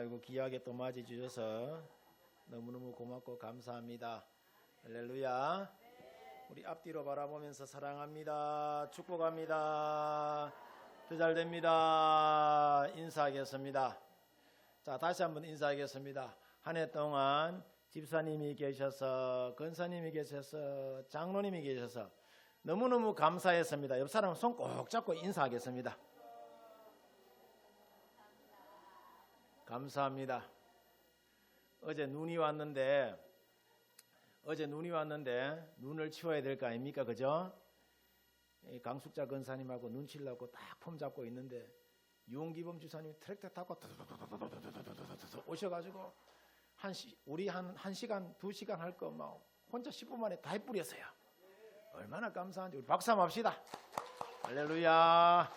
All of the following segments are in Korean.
아이고 귀하게 또 맞이 주셔서 너무너무 고맙고 감사합니다. 할렐루야. 우리 앞뒤로 바라보면서 사랑합니다. 축복합니다. 더 잘됩니다. 인사하겠습니다. 자, 다시 한번 인사하겠습니다. 한 해 동안 집사님이 계셔서 권사님이 계셔서 장로님이 계셔서 너무너무 감사했습니다. 옆 사람 손 꼭 잡고 인사하겠습니다. 감사합니다. 어제 눈이 왔는데 눈을 치워야 될 거 아닙니까? 그죠? 강숙자 권사님하고 눈 치려고 딱 폼 잡고 있는데 유홍기범 주사님이 트랙터 타고 오셔가지고 우리 한 시간 2시간 할 거 막 혼자 10분 만에 다 해뿌렸어요. 얼마나 감사한지 우리 박수 한번 합시다. 할렐루야.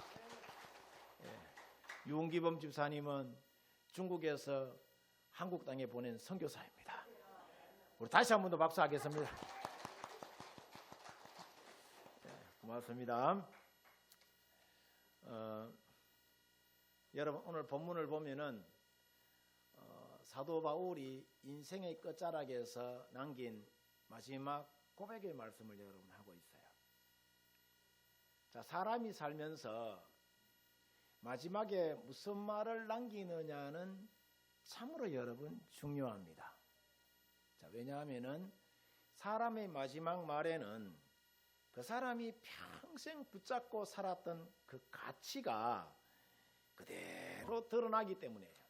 유홍기범 주사님은 중국에서 한국 땅에 보낸 선교사입니다. 우리 다시 한 번 더 박수하겠습니다. 고맙습니다. 여러분 오늘 본문을 보면은 사도 바울이 인생의 끝자락에서 남긴 마지막 고백의 말씀을 여러분 하고 있어요. 자, 사람이 살면서 마지막에 무슨 말을 남기느냐는 참으로 여러분 중요합니다. 자, 왜냐하면은 사람의 마지막 말에는 그 사람이 평생 붙잡고 살았던 그 가치가 그대로 드러나기 때문이에요.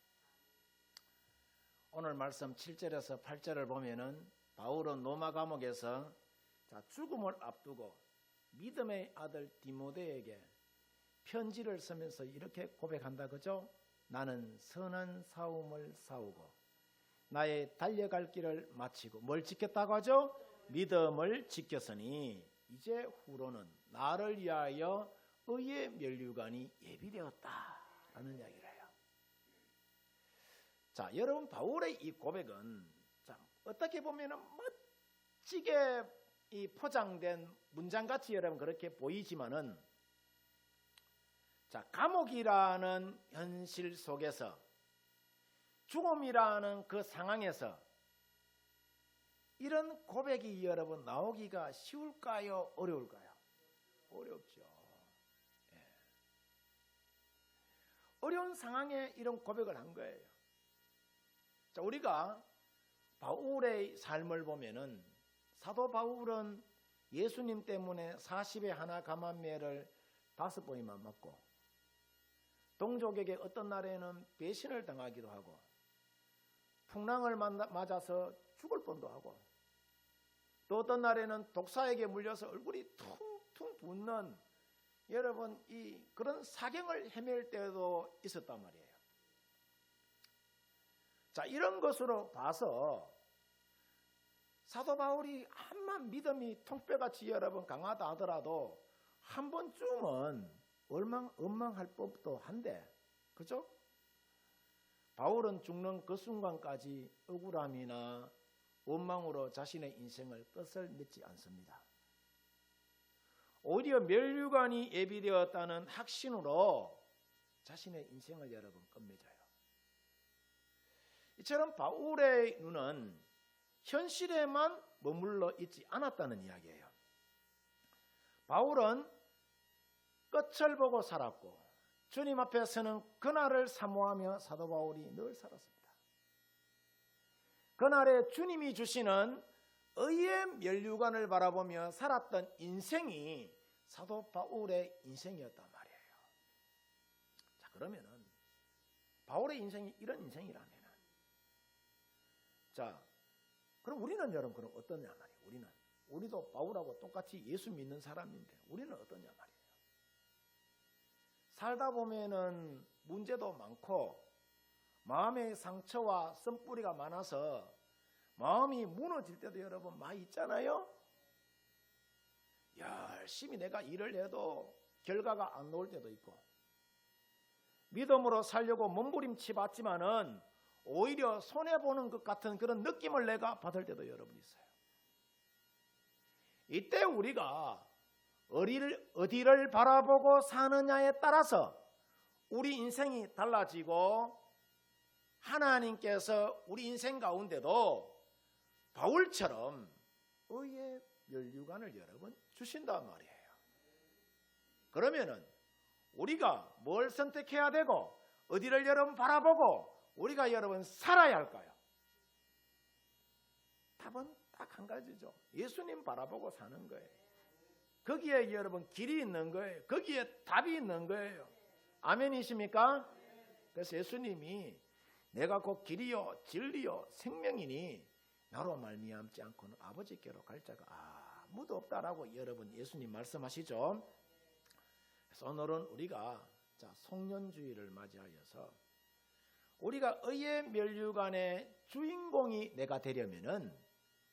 오늘 말씀 7절에서 8절을 보면은 바울은 로마 감옥에서 죽음을 앞두고 믿음의 아들 디모데에게 편지를 쓰면서 이렇게 고백한다. 그죠? 나는 선한 싸움을 싸우고 나의 달려갈 길을 마치고 뭘 지켰다고 하죠? 믿음을 지켰으니 이제 후로는 나를 위하여 의의 면류관이 예비되었다 라는 이야기를 해요. 자, 여러분 바울의 이 고백은 어떻게 보면 멋지게 이 포장된 문장같이 여러분 그렇게 보이지만은 자, 감옥이라는 현실 속에서 죽음이라는 그 상황에서 이런 고백이 여러분 나오기가 쉬울까요? 어려울까요? 어렵죠. 예. 어려운 상황에 이런 고백을 한 거예요. 자, 우리가 바울의 삶을 보면은 사도 바울은 예수님 때문에 40에 하나 감암매를 5번이나 맞고 동족에게 어떤 날에는 배신을 당하기도 하고 풍랑을 맞아서 죽을 뻔도 하고 또 어떤 날에는 독사에게 물려서 얼굴이 퉁퉁 붓는 여러분 그런 사경을 헤맬 때도 있었단 말이에요. 자, 이런 것으로 봐서 사도 바울이 암만 믿음이 통뼈같이 여러분 강하다 하더라도 한 번쯤은 원망할 법도 한데, 그죠? 바울은 죽는 그 순간까지 억울함이나 원망으로 자신의 인생을 끝을 맺지 않습니다. 오히려 면류관이 예비되었다는 확신으로 자신의 인생을 여러분 끝맺어요. 이처럼 바울의 눈은 현실에만 머물러 있지 않았다는 이야기예요. 바울은 끝을 보고 살았고 주님 앞에 서는 그날을 사모하며 사도 바울이 늘 살았습니다. 그날에 주님이 주시는 의의 면류관을 바라보며 살았던 인생이 사도 바울의 인생이었단 말이에요. 자, 그러면은 바울의 인생이 이런 인생이라면은 자, 그럼 우리는 여러분 그럼 어떠냐 말이에요. 우리도 바울하고 똑같이 예수 믿는 사람인데 우리는 어떠냐 말이에요. 살다 보면은 문제도 많고 마음의 상처와 쓴뿌리가 많아서 마음이 무너질 때도 여러분 많이 있잖아요. 열심히 내가 일을 해도 결과가 안 나올 때도 있고 믿음으로 살려고 몸부림치 봤지만은 오히려 손해보는 것 같은 그런 느낌을 내가 받을 때도 여러분 있어요. 이때 우리가 어디를 바라보고 사느냐에 따라서 우리 인생이 달라지고 하나님께서 우리 인생 가운데도 바울처럼 의의 면류관을 여러분 주신단 말이에요. 그러면은 우리가 뭘 선택해야 되고 어디를 여러분 바라보고 우리가 여러분 살아야 할까요? 답은 딱 한 가지죠. 예수님 바라보고 사는 거예요. 거기에 여러분 길이 있는 거예요. 거기에 답이 있는 거예요. 아멘이십니까? 그래서 예수님이 내가 곧 길이요 진리요 생명이니 나로 말미암지 않고는 아버지께로 갈 자가 아무도 없다라고 여러분 예수님 말씀하시죠. 그래서 오늘은 우리가 송년주의를 맞이하여서 우리가 의의 면류관의 주인공이 내가 되려면은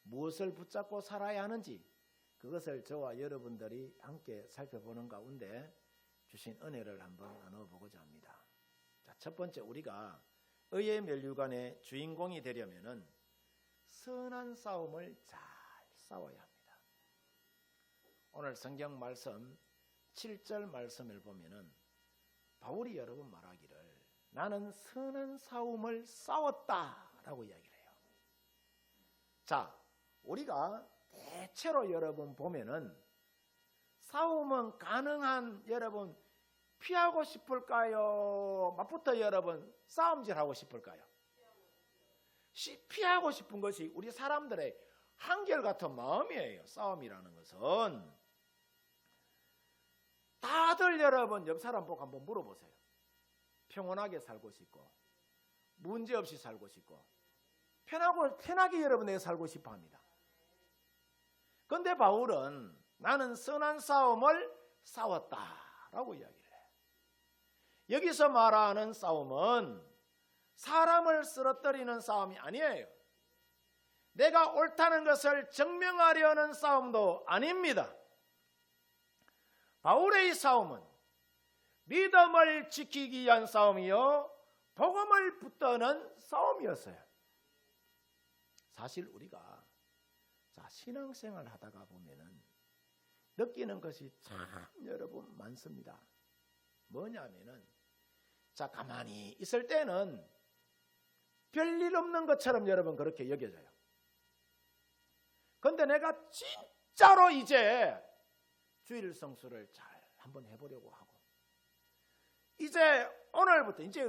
무엇을 붙잡고 살아야 하는지 그것을 저와 여러분들이 함께 살펴보는 가운데 주신 은혜를 한번 나눠보고자 합니다. 첫 번째, 우리가 의의 면류관의 주인공이 되려면은 선한 싸움을 잘 싸워야 합니다. 오늘 성경 말씀 7절 말씀을 보면은 바울이 여러분 말하기를 나는 선한 싸움을 싸웠다라고 이야기를 해요. 자, 우리가 대체로 여러분 보면은 싸움은 가능한 여러분 피하고 싶을까요? 맞부터 여러분 싸움질하고 싶을까요? 피하고 싶은 것이 우리 사람들의 한결같은 마음이에요. 싸움이라는 것은 다들 여러분 옆 사람 보고 한번 물어보세요. 평온하게 살고 싶고 문제없이 살고 싶고 편하게 여러분 내가 살고 싶어 합니다. 그런데 바울은 나는 선한 싸움을 싸웠다라고 이야기를 해요. 여기서 말하는 싸움은 사람을 쓰러뜨리는 싸움이 아니에요. 내가 옳다는 것을 증명하려는 싸움도 아닙니다. 바울의 싸움은 믿음을 지키기 위한 싸움이요 복음을 붙드는 싸움이었어요. 사실 우리가 신앙생활 하다가 보면은 느끼는 것이 참 여러분 많습니다. 뭐냐면은 가만히 있을 때는 별일 없는 것처럼 여러분 그렇게 여겨져요. 그런데 내가 진짜로 이제 주일 성수를 잘 한번 해보려고 하고 이제 오늘부터 이제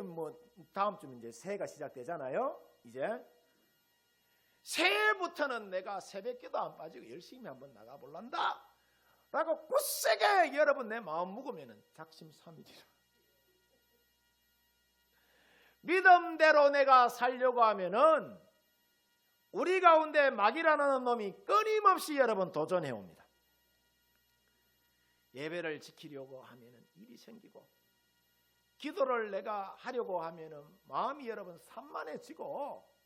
다음 주면 이제 새해가 시작되잖아요. 이제 새해부터는 내가 새벽기도 안 빠지고 열심히 한번 나가볼란다 라고 굳세게 여러분 내 마음 먹으면 작심삼일이라 믿음대로 내가 살려고 하면은 우리 가운데 마귀라는 놈이 끊임없이 여러분 도전해 옵니다. 예배를 지키려고 하면은 일이 생기고 기도를 내가 하려고 하면은 마음이 여러분 산만해지고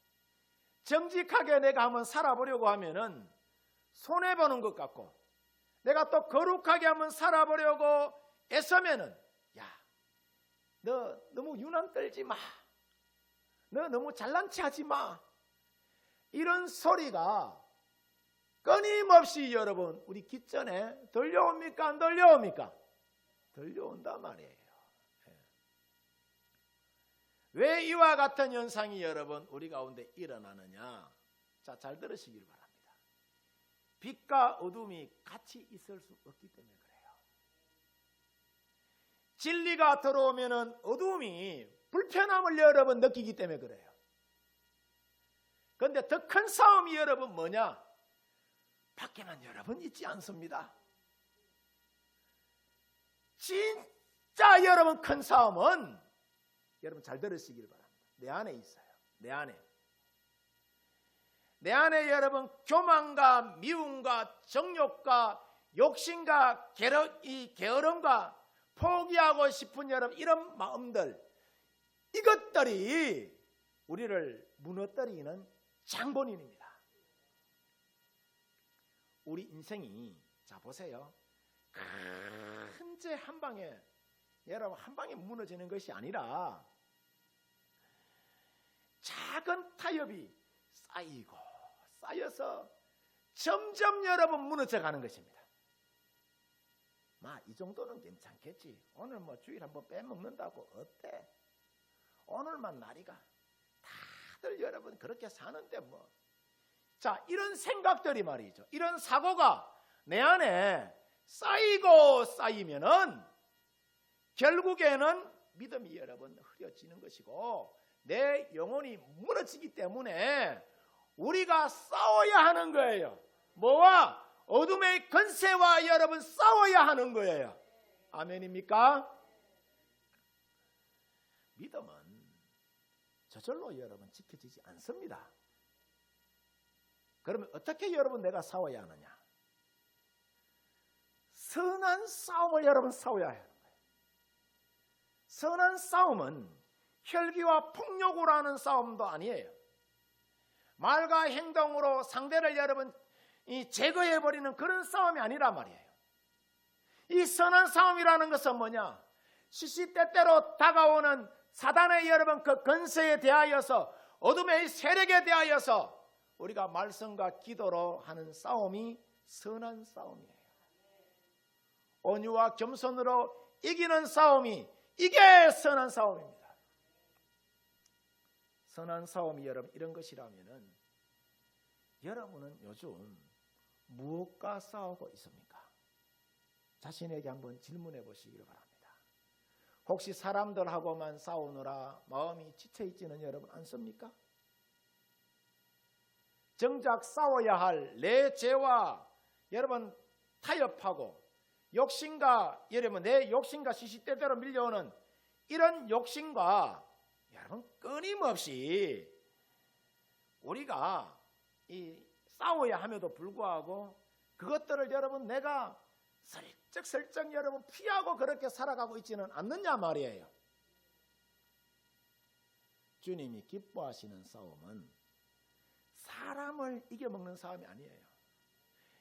정직하게 내가 한번 살아보려고 하면은 손해보는 것 같고 내가 또 거룩하게 한번 살아보려고 애쓰면은 야, 너 너무 유난 떨지 마. 너 너무 잘난 체 하지 마. 이런 소리가 끊임없이 여러분 우리 귓전에 들려옵니까? 안 들려옵니까? 들려온단 말이에요. 왜 이와 같은 현상이 여러분 우리 가운데 일어나느냐? 자, 잘 들으시길 바랍니다. 빛과 어둠이 같이 있을 수 없기 때문에 그래요. 진리가 들어오면은 어둠이 불편함을 여러분 느끼기 때문에 그래요. 그런데 더 큰 싸움이 여러분 뭐냐? 밖에만 여러분 있지 않습니다. 진짜 여러분 큰 싸움은 여러분 잘 들으시길 바랍니다. 내 안에 있어요. 내 안에 여러분 교만과 미움과 정욕과 욕심과 게으름과 포기하고 싶은 여러분 이런 마음들 이것들이 우리를 무너뜨리는 장본인입니다. 우리 인생이 자 보세요. 큰 죄 한 방에 여러분 한 방에 무너지는 것이 아니라 작은 타협이 쌓여서 점점 여러분 무너져 가는 것입니다. 이 정도는 괜찮겠지. 오늘 주일 한번 빼먹는다고 어때? 오늘만 날이가 다 다들 여러분 그렇게 사는데 뭐. 자, 이런 생각들이 말이죠. 이런 사고가 내 안에 쌓이고 쌓이면은 결국에는 믿음이 여러분 흐려지는 것이고 내 영혼이 무너지기 때문에 우리가 싸워야 하는 거예요. 뭐와? 어둠의 권세와 여러분 싸워야 하는 거예요. 아멘입니까? 믿음은 저절로 여러분 지켜지지 않습니다. 그러면 어떻게 여러분 내가 싸워야 하느냐? 선한 싸움을 여러분 싸워야 하는 거예요. 선한 싸움은 혈기와 폭력으로 하는 싸움도 아니에요. 말과 행동으로 상대를 여러분 제거해버리는 그런 싸움이 아니란 말이에요. 이 선한 싸움이라는 것은 뭐냐? 시시때때로 다가오는 사단의 여러분 그 권세에 대하여서 어둠의 세력에 대하여서 우리가 말씀과 기도로 하는 싸움이 선한 싸움이에요. 온유와 겸손으로 이기는 싸움이 이게 선한 싸움입니다. 선한 싸움이 여러분 이런 것이라면은 여러분은 요즘 무엇과 싸우고 있습니까? 자신에게 한번 질문해 보시기를 바랍니다. 혹시 사람들하고만 싸우느라 마음이 지쳐있지는 여러분 않습니까? 정작 싸워야 할 내 죄와 여러분 타협하고 욕심과 여러분 내 욕심과 시시때때로 밀려오는 이런 욕심과 여러분 끊임없이 우리가 싸워야 함에도 불구하고 그것들을 여러분 내가 슬쩍슬쩍 여러분 피하고 그렇게 살아가고 있지는 않느냐 말이에요. 주님이 기뻐하시는 싸움은 사람을 이겨먹는 싸움이 아니에요.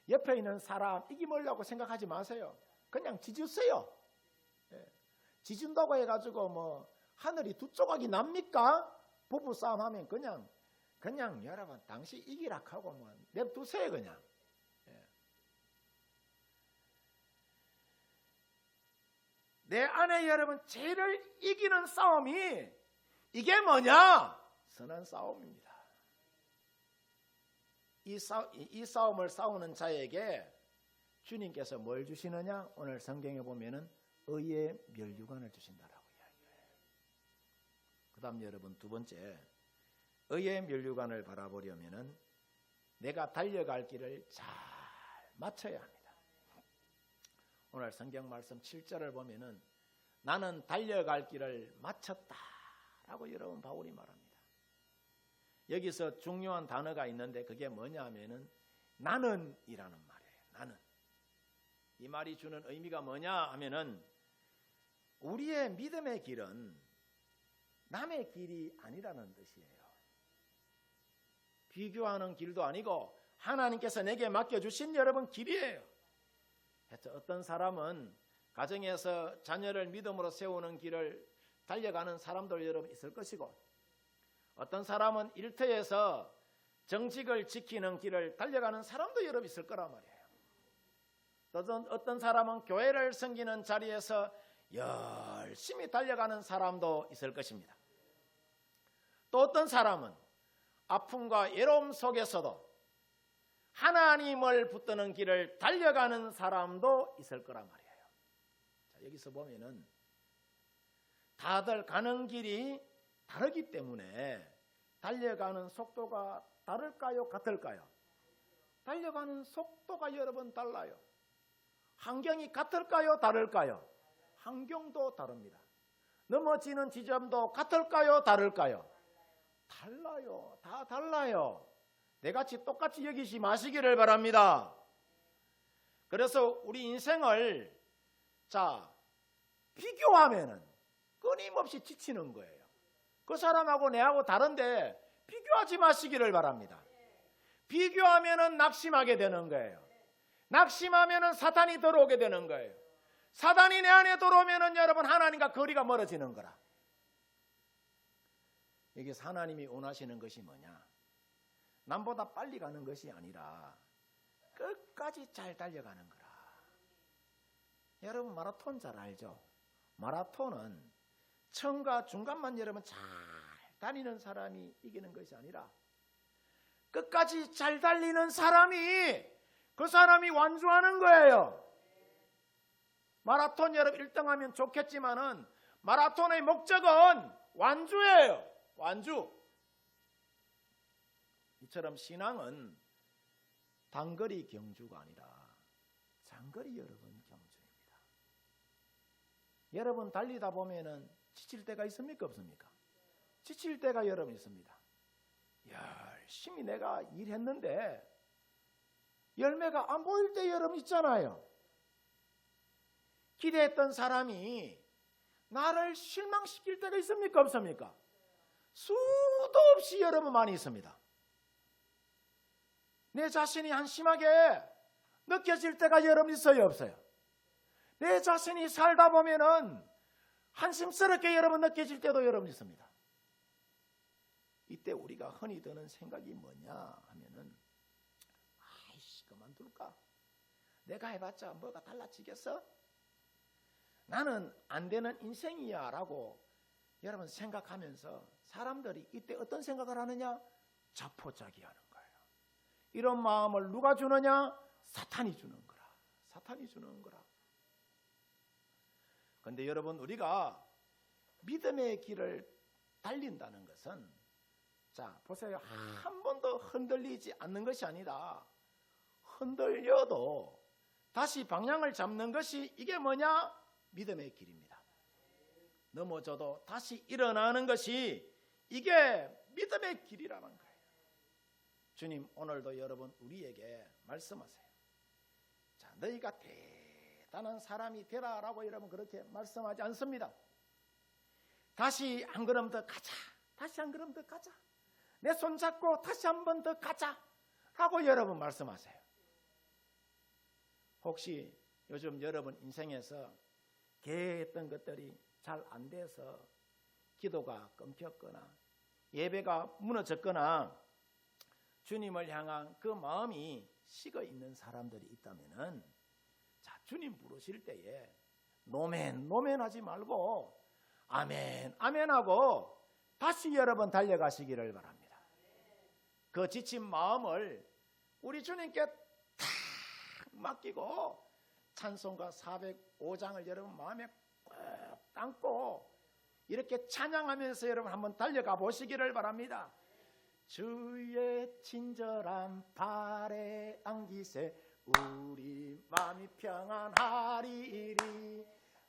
옆에 있는 사람 이기먹으려고 생각하지 마세요. 그냥 지주세요. 지준다고 해가지고 뭐 하늘이 두 조각이 납니까? 부부 싸움하면 그냥 여러분 당시 이기라 하고 뭐 냅두세요 그냥. 내 안에 여러분 죄를 이기는 싸움이 이게 뭐냐? 선한 싸움입니다. 이 싸움을 싸우는 자에게 주님께서 뭘 주시느냐? 오늘 성경에 보면은 의의 면류관을 주신다라고 이야기해요. 그 다음 여러분 두 번째, 의의 면류관을 바라보려면은 내가 달려갈 길을 잘 맞춰야 합니다. 오늘 성경 말씀 7절을 보면은 나는 달려갈 길을 마쳤다라고 여러분 바울이 말합니다. 여기서 중요한 단어가 있는데 그게 뭐냐 하면은 나는이라는 말이에요. 나는. 이 말이 주는 의미가 뭐냐 하면은 우리의 믿음의 길은 남의 길이 아니라는 뜻이에요. 비교하는 길도 아니고 하나님께서 내게 맡겨주신 여러분 길이에요. 어떤 사람은 가정에서 자녀를 믿음으로 세우는 길을 달려가는 사람들 여러분 있을 것이고 어떤 사람은 일터에서 정직을 지키는 길을 달려가는 사람도 여러분 있을 거란 말이에요. 또 어떤 사람은 교회를 섬기는 자리에서 열심히 달려가는 사람도 있을 것입니다. 또 어떤 사람은 아픔과 외로움 속에서도 하나님을 붙드는 길을 달려가는 사람도 있을 거란 말이에요. 자, 여기서 보면은 다들 가는 길이 다르기 때문에 달려가는 속도가 다를까요? 같을까요? 달려가는 속도가 여러분 달라요. 환경이 같을까요? 다를까요? 환경도 다릅니다. 넘어지는 지점도 같을까요? 다를까요? 달라요. 다 달라요. 내같이 똑같이 여기지 마시기를 바랍니다. 그래서 우리 인생을 비교하면은 끊임없이 지치는 거예요. 그 사람하고 내하고 다른데 비교하지 마시기를 바랍니다. 비교하면은 낙심하게 되는 거예요. 낙심하면은 사탄이 들어오게 되는 거예요. 사단이 내 안에 들어오면은 여러분 하나님과 거리가 멀어지는 거라. 여기서 하나님이 원하시는 것이 뭐냐? 남보다 빨리 가는 것이 아니라 끝까지 잘 달려가는 거라. 여러분 마라톤 잘 알죠? 마라톤은 처음과 중간만 여러분 잘 다니는 사람이 이기는 것이 아니라 끝까지 잘 달리는 사람이 그 사람이 완주하는 거예요. 마라톤 여러분 1등하면 좋겠지만은 마라톤의 목적은 완주예요. 완주. 이처럼 신앙은 단거리 경주가 아니라 장거리 여러분 경주입니다. 여러분 달리다 보면은 지칠 때가 있습니까? 없습니까? 지칠 때가 여러분 있습니다. 열심히 내가 일했는데 열매가 안 보일 때 여러분 있잖아요. 기대했던 사람이 나를 실망시킬 때가 있습니까? 없습니까? 수도 없이 여러분 많이 있습니다. 내 자신이 한심하게 느껴질 때가 여러분 있어요? 없어요? 내 자신이 살다 보면은 한심스럽게 여러분 느껴질 때도 여러분 있습니다. 이때 우리가 흔히 드는 생각이 뭐냐 하면은 아이씨 그만둘까? 내가 해봤자 뭐가 달라지겠어? 나는 안 되는 인생이야 라고 여러분 생각하면서 사람들이 이때 어떤 생각을 하느냐? 자포자기하는 거예요. 이런 마음을 누가 주느냐? 사탄이 주는 거라. 사탄이 주는 거라. 그런데 여러분 우리가 믿음의 길을 달린다는 것은 자 보세요. 한 번도 흔들리지 않는 것이 아니라 흔들려도 다시 방향을 잡는 것이 이게 뭐냐? 믿음의 길입니다. 넘어져도 다시 일어나는 것이 이게 믿음의 길이라는 거예요. 주님 오늘도 여러분 우리에게 말씀하세요. 자 너희가 대단한 사람이 되라라고 여러분 그렇게 말씀하지 않습니다. 다시 한 걸음 더 가자. 다시 한 걸음 더 가자. 내 손 잡고 다시 한 번 더 가자 하고 여러분 말씀하세요. 혹시 요즘 여러분 인생에서 계획했던 것들이 잘 안 돼서 기도가 끊겼거나 예배가 무너졌거나 주님을 향한 그 마음이 식어 있는 사람들이 있다면은 자 주님 부르실 때에 노멘 하지 말고 아멘 아멘 하고 다시 여러분 달려가시기를 바랍니다. 그 지친 마음을 우리 주님께 탁 맡기고 찬송가 405장을 여러분 마음에 꼭 담고 이렇게 찬양하면서 여러분 한번 달려가 보시기를 바랍니다. 주의 친절한 발에 안기세 우리 마음이 평안하리리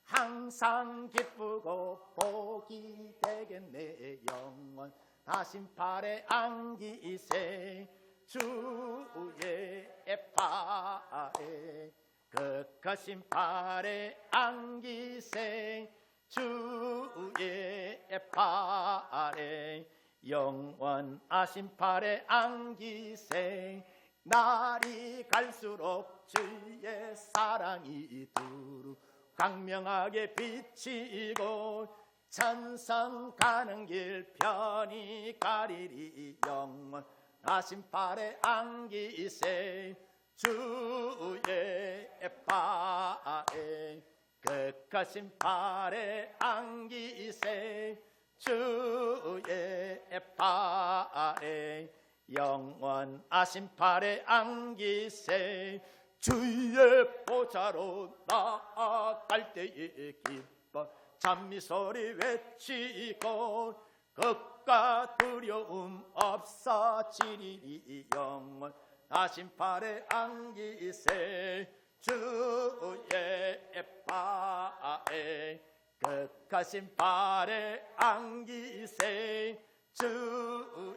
항상 기쁘고 복이 되겠네 영원 다신 발에 안기세 주의 발에 극하신 발에 안기세 주의 발에 영원하신 발에 안기세 날이 갈수록 주의 사랑이 두루 강명하게 비치고 천상 가는 길 편히 가리리 영원하신 발에 안기세 주의 발에 극하신 발에 안기세 주의 발에 영원하신 발에 안기세 주의 보좌로 나아갈 때에 기뻐 찬미소리 외치고 걱과 두려움 없어지리니 영원하신 발에 안기세 주의 발에 극하신 발에 안기세 주의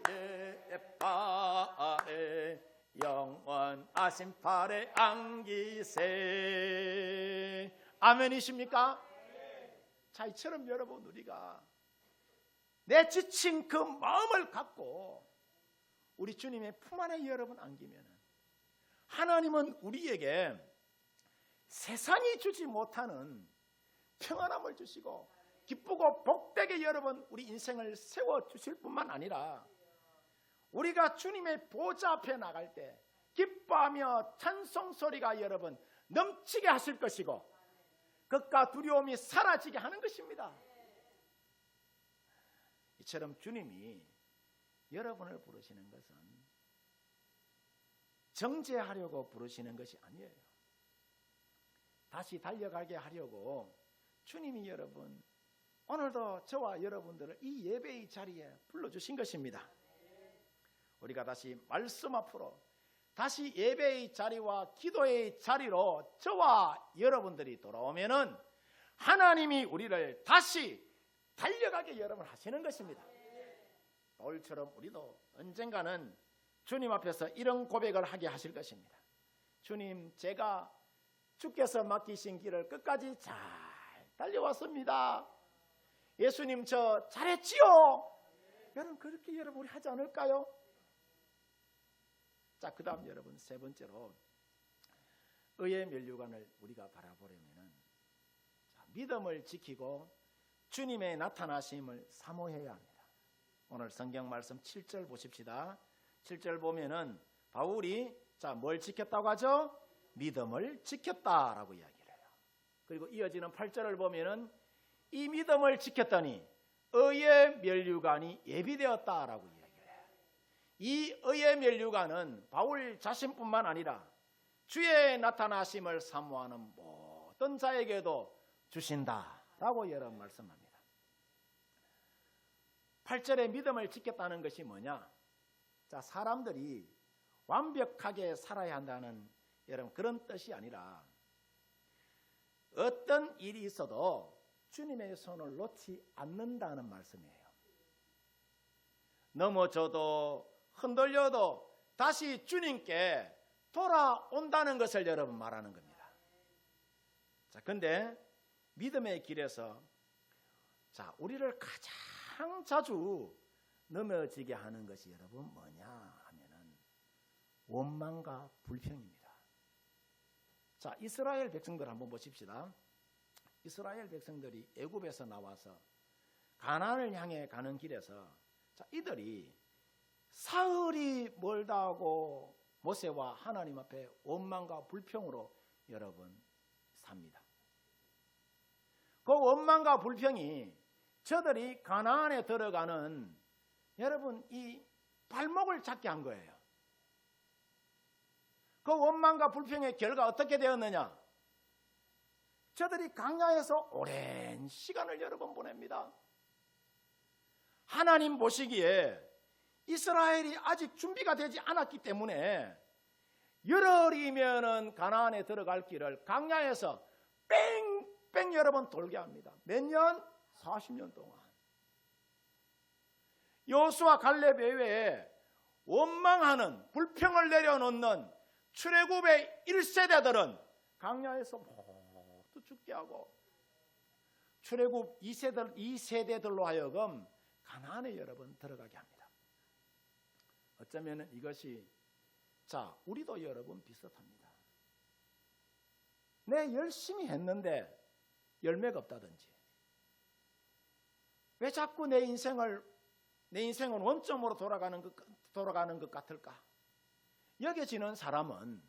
발에 영원하신 발에 안기세 아멘이십니까? 자 이처럼 여러분 우리가 내 지친 그 마음을 갖고 우리 주님의 품 안에 여러분 안기면 하나님은 우리에게 세상이 주지 못하는 평안함을 주시고 기쁘고 복되게 여러분 우리 인생을 세워주실 뿐만 아니라 우리가 주님의 보좌 앞에 나갈 때 기뻐하며 찬송 소리가 여러분 넘치게 하실 것이고 걱과 두려움이 사라지게 하는 것입니다. 이처럼 주님이 여러분을 부르시는 것은 정죄하려고 부르시는 것이 아니에요. 다시 달려가게 하려고 주님이 여러분 오늘도 저와 여러분들을 이 예배의 자리에 불러주신 것입니다. 우리가 다시 말씀 앞으로 다시 예배의 자리와 기도의 자리로 저와 여러분들이 돌아오면은 하나님이 우리를 다시 달려가게 여러분 하시는 것입니다. 바울처럼 우리도 언젠가는 주님 앞에서 이런 고백을 하게 하실 것입니다. 주님, 제가 주께서 맡기신 길을 끝까지 잘 달려왔습니다. 예수님, 저 잘했지요? 여러분 그렇게 여러분 우리 하지 않을까요? 자, 그 다음 여러분 세 번째로 의의 면류관을 우리가 바라보려면은 믿음을 지키고 주님의 나타나심을 사모해야 합니다. 오늘 성경 말씀 7절 보십시다. 7절 보면은 바울이 뭘 지켰다고 하죠? 믿음을 지켰다라고 이야기를 해요. 그리고 이어지는 8절을 보면은 이 믿음을 지켰더니 의의 면류관이 예비되었다라고 이야기를 해요. 이 의의 면류관은 바울 자신뿐만 아니라 주의 나타나심을 사모하는 모든 자에게도 주신다라고 여러분 말씀합니다. 8절에 믿음을 지켰다는 것이 뭐냐? 자, 사람들이 완벽하게 살아야 한다는 여러분 그런 뜻이 아니라 어떤 일이 있어도 주님의 손을 놓지 않는다는 말씀이에요. 넘어져도 흔들려도 다시 주님께 돌아온다는 것을 여러분 말하는 겁니다. 자, 근데 믿음의 길에서 우리를 가장 자주 넘어지게 하는 것이 여러분 뭐냐 하면은 원망과 불평입니다. 자, 이스라엘 백성들 한번 보십시다. 이스라엘 백성들이 애굽에서 나와서 가나안을 향해 가는 길에서 이들이 사흘이 멀다 하고 모세와 하나님 앞에 원망과 불평으로 여러분 삽니다. 그 원망과 불평이 저들이 가나안에 들어가는 여러분 이 발목을 잡게 한 거예요. 그 원망과 불평의 결과 어떻게 되었느냐? 저들이 광야에서 오랜 시간을 여러분 보냅니다. 하나님 보시기에 이스라엘이 아직 준비가 되지 않았기 때문에 열흘이면은 가나안에 들어갈 길을 광야에서 뺑뺑 여러분 돌게 합니다. 몇 년? 40년 동안. 여호수아 갈렙 외에 원망하는 불평을 내려놓는 출애굽의 1세대들은 광야에서 모두 죽게 하고 출애굽 2세대들로 하여금 가나안에 여러분 들어가게 합니다. 어쩌면 이것이 우리도 여러분 비슷합니다. 내 열심히 했는데 열매가 없다든지 왜 자꾸 내 인생은 원점으로 돌아가는 것 같을까? 여겨지는 사람은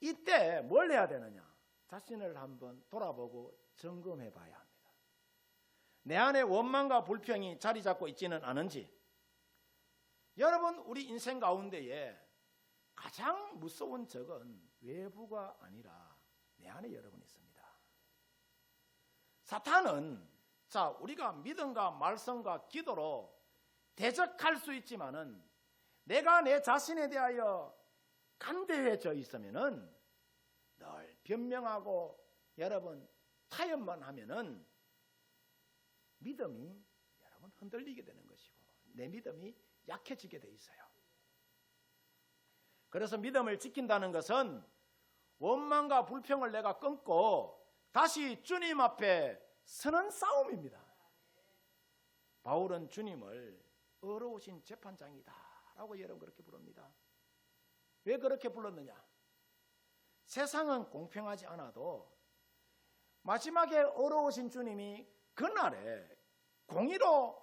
이때 뭘 해야 되느냐? 자신을 한번 돌아보고 점검해 봐야 합니다. 내 안에 원망과 불평이 자리 잡고 있지는 않은지. 여러분 우리 인생 가운데에 가장 무서운 적은 외부가 아니라 내 안에 여러분 있습니다. 사탄은 우리가 믿음과 말씀과 기도로 대적할 수 있지만은 내가 내 자신에 대하여 간대해져 있으면은 늘 변명하고 여러분 타협만 하면은 믿음이 여러분 흔들리게 되는 것이고 내 믿음이 약해지게 돼 있어요. 그래서 믿음을 지킨다는 것은 원망과 불평을 내가 끊고 다시 주님 앞에 서는 싸움입니다. 바울은 주님을 어려우신 재판장이다 라고 여러분 그렇게 부릅니다. 왜 그렇게 불렀느냐? 세상은 공평하지 않아도 마지막에 어려우신 주님이 그날에 공의로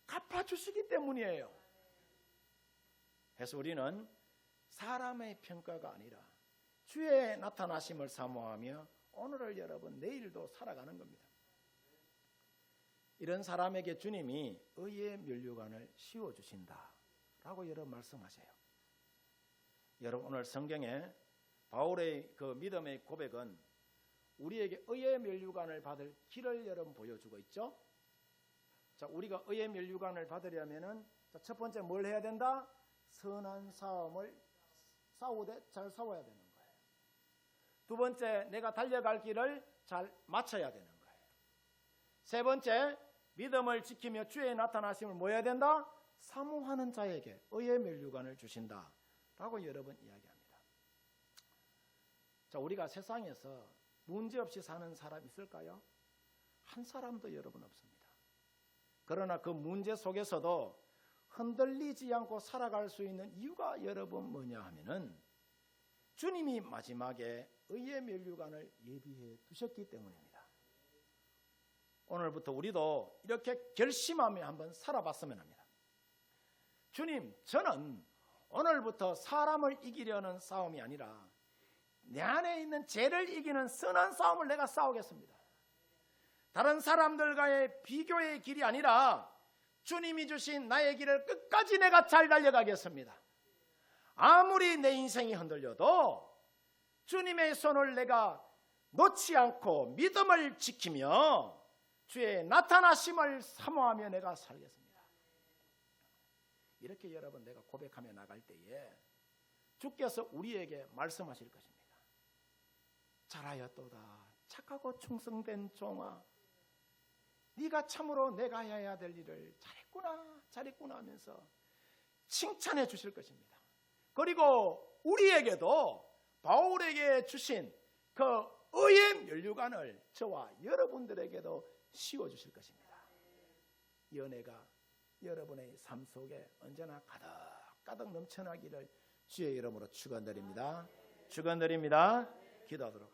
갚아주시기 때문이에요. 그래서 우리는 사람의 평가가 아니라 주의 나타나심을 사모하며 오늘을 여러분 내일도 살아가는 겁니다. 이런 사람에게 주님이 의의 면류관을 씌워주신다라고 여러분 말씀하세요. 여러분 오늘 성경에 바울의 그 믿음의 고백은 우리에게 의의 면류관을 받을 길을 여러분 보여주고 있죠. 자, 우리가 의의 면류관을 받으려면은 첫 번째 뭘 해야 된다? 선한 싸움을 싸우되 잘 싸워야 되는 거예요. 두 번째, 내가 달려갈 길을 잘 맞춰야 되는 거예요. 세 번째, 믿음을 지키며 주의 나타나심을 뭐 해야 된다? 사모하는 자에게 의의 면류관을 주신다라고 여러분 이야기합니다. 자, 우리가 세상에서 문제없이 사는 사람 있을까요? 한 사람도 여러분 없습니다. 그러나 그 문제 속에서도 흔들리지 않고 살아갈 수 있는 이유가 여러분 뭐냐 하면은 주님이 마지막에 의의 면류관을 예비해 두셨기 때문입니다. 오늘부터 우리도 이렇게 결심하며 한번 살아봤으면 합니다. 주님, 저는 오늘부터 사람을 이기려는 싸움이 아니라 내 안에 있는 죄를 이기는 선한 싸움을 내가 싸우겠습니다. 다른 사람들과의 비교의 길이 아니라 주님이 주신 나의 길을 끝까지 내가 잘 달려가겠습니다. 아무리 내 인생이 흔들려도 주님의 손을 내가 놓지 않고 믿음을 지키며 주의 나타나심을 사모하며 내가 살겠습니다. 이렇게 여러분 내가 고백하며 나갈 때에 주께서 우리에게 말씀하실 것입니다. 잘하였도다 착하고 충성된 종아, 네가 참으로 내가 해야 될 일을 잘했구나 하면서 칭찬해 주실 것입니다. 그리고 우리에게도 바울에게 주신 그 의의 면류관을 저와 여러분들에게도 씌워주실 것입니다. 이 은혜가 여러분의 삶 속에 언제나 가득 넘쳐나기를 주의 이름으로 축원드립니다. 축원드립니다. 기도하도록